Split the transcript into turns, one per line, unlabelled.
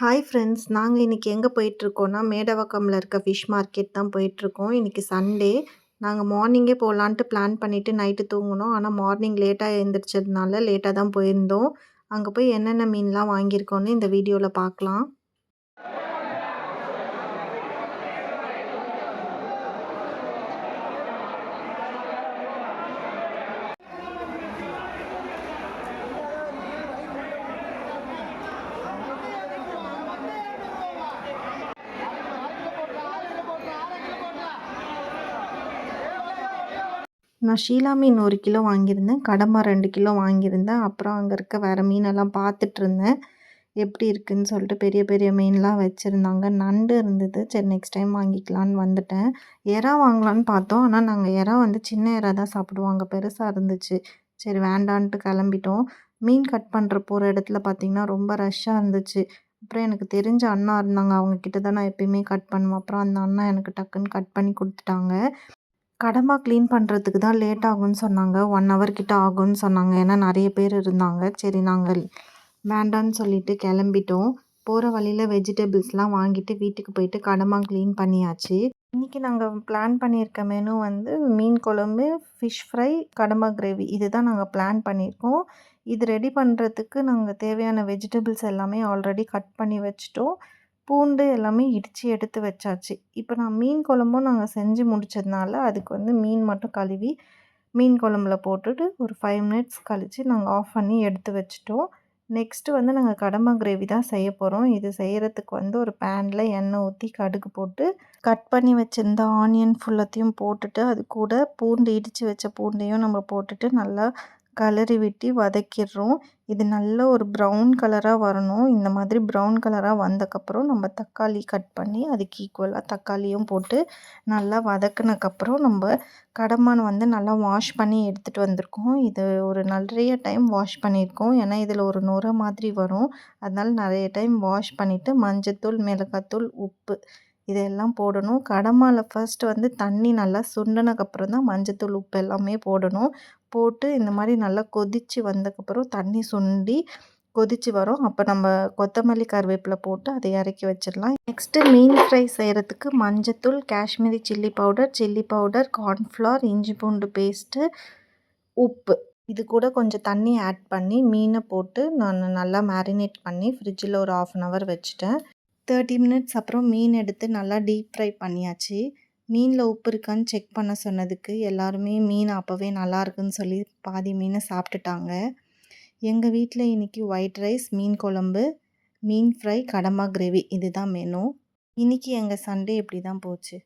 Hi friends! நாங்க இன்னைக்கு எங்க போயிட்டுருக்கோம்னா, மேடவாக்கம்ல இருக்க ஃபிஷ் மார்க்கெட் தான் போயிட்டுருக்கோம். இன்னைக்கு சண்டே. நாங்க மார்னிங்கே போலான்ட்டு பிளான் பண்ணிட்டு நைட்டு தூங்குனோம். ஆனா மார்னிங் லேட்டா எந்திரிச்சதுனால லேட்டா தான் போயிருந்தோம். அங்க போய் என்னென்ன மீன்லாம் வாங்கியிருக்கோன்னு இந்த வீடியோல பார்க்கலாம். நான் ஷீலா மீன் 1 கிலோ வாங்கியிருந்தேன். கடம்பா 2 கிலோ வாங்கியிருந்தேன். அப்புறம் அங்க இருக்க வேற மீனெல்லாம் பார்த்துட்டுருந்தேன். எப்படி இருக்குன்னு சொல்லிட்டு பெரிய பெரிய மீன்லாம் வச்சிருந்தாங்க. நண்டு இருந்தது. சரி நெக்ஸ்ட் டைம் வாங்கிக்கலான்னு வந்துட்டேன். எறா வாங்கலான்னு பார்த்தோம். ஆனா நாங்க எறா வந்து சின்ன எறா தான் சாப்பிடுவோம். அங்க பெருசா இருந்துச்சு. சரி வேண்டான்ட்டு கிளம்பிட்டோம். மீன் கட் போற இடத்துல பார்த்தீங்கன்னா, ரொம்ப ரஷ்ஷா இருந்துச்சு. அப்புறம் எனக்கு தெரிஞ்ச அண்ணா இருந்தாங்க. அவங்க கிட்ட தான் நான் எப்பயுமே கட் பண்ணுவேன். அப்புறம் அந்த அண்ணா எனக்கு டக்குன்னு கட் பண்ணி குடுத்துட்டாங்க. கடம்பா கிளீன் பண்ணுறதுக்கு தான் லேட் ஆகும்னு சொன்னாங்க. 1 ஹவர் கிட்ட ஆகும்னு சொன்னாங்க. ஏன்னா நெறைய பேர் இருந்தாங்க. சரி நாங்க வேண்டான்னு சொல்லிட்டு கிளம்பிட்டோம். போற வழியில வெஜிடபிள்ஸ்லாம் வாங்கிட்டு வீட்டுக்கு போயிட்டு கடம்பா கிளீன் பண்ணியாச்சு. இன்னைக்கு நாங்க பிளான் பண்ணியிருக்க மெனு வந்து மீன் குழம்பு, ஃபிஷ் ஃப்ரை, கடம்பா கிரேவி இதுதான் நாங்க பிளான் பண்ணியிருக்கோம். இது ரெடி பண்ணுறதுக்கு நாங்க தேவையான வெஜிடபிள்ஸ் எல்லாமே ஆல்ரெடி கட் பண்ணி வச்சுட்டோம். பூண்டு எல்லாமே இடித்து எடுத்து வச்சாச்சு. இப்போ நான் மீன் குழம்பும் நாங்கள் செஞ்சு முடிச்சதுனால அதுக்கு வந்து மீன் மட்டும் கழுவி மீன் குழம்புல போட்டுட்டு ஒரு 5 மினிட்ஸ் கழித்து நாங்கள் ஆஃப் பண்ணி எடுத்து வச்சுட்டோம். நெக்ஸ்ட்டு வந்து நாங்கள் கடம்பா கிரேவி தான் செய்ய போகிறோம். இது செய்கிறதுக்கு வந்து ஒரு பேனில் எண்ணெய் ஊற்றி கடுகு போட்டு கட் பண்ணி வச்சுருந்த ஆனியன் ஃபுல்லத்தையும் போட்டுட்டு அது கூட பூண்டு இடித்து வச்ச பூண்டையும் நம்ம போட்டுட்டு நல்லா கலரி விட்டு வதக்கிடுறோம். இது நல்ல ஒரு ப்ரௌன் கலராக வரணும். இந்த மாதிரி ப்ரௌன் கலராக வந்தக்கப்புறம் நம்ம தக்காளி கட் பண்ணி அதுக்கு ஈக்குவலாக தக்காளியும் போட்டு நல்லா வதக்குனக்கப்புறம் நம்ம கடம்பானை வந்து நல்லா வாஷ் பண்ணி எடுத்துகிட்டு வந்திருக்கோம். இது ஒரு நிறைய டைம் வாஷ் பண்ணியிருக்கோம். ஏன்னா இதில் ஒரு நுரை மாதிரி வரும். அதனால நிறைய டைம் வாஷ் பண்ணிவிட்டு மஞ்சத்தூள், மிளகாத்தூள், உப்பு இதெல்லாம் போடணும். கடம்பால ஃபர்ஸ்ட் வந்து தண்ணி நல்லா சுண்டுனக்கப்புறம் தான் மஞ்சத்தூள், உப்பு எல்லாமே போடணும். போட்டு இந்த மாதிரி நல்லா கொதித்து வந்தக்கப்புறம் தண்ணி சுண்டி கொதித்து வரும். அப்போ நம்ம கொத்தமல்லி, கருவேப்பிலை போட்டு அதை இறக்கி வச்சிடலாம். நெக்ஸ்ட்டு மீன் ஃப்ரை செய்கிறதுக்கு மஞ்சத்தூள், காஷ்மீரி சில்லி பவுடர், கார்ன்ஃப்ளவர், இஞ்சி பூண்டு பேஸ்ட்டு, உப்பு இது கூட கொஞ்சம் தண்ணி ஆட் பண்ணி மீனை போட்டு நான் நல்லா மேரினேட் பண்ணி ஃப்ரிட்ஜில் ஒரு 1/2 ஹவர் வச்சுட்டேன். 30 மினிட்ஸ் அப்புறம் மீன் எடுத்து நல்லா டீப் ஃப்ரை பண்ணியாச்சு. மீனில் உப்பு இருக்கான்னு செக் பண்ண சொன்னதுக்கு எல்லாருமே மீன் அப்போவே நல்லா இருக்குன்னு சொல்லி பாதி மீனை சாப்பிட்டுட்டாங்க. எங்கள் வீட்டில் இன்றைக்கி ஒயிட் ரைஸ், மீன் குழம்பு, மீன் ஃப்ரை, கடம்பா கிரேவி இதுதான் மெனு. இன்றைக்கி எங்கள் சண்டே இப்படி தான் போச்சு.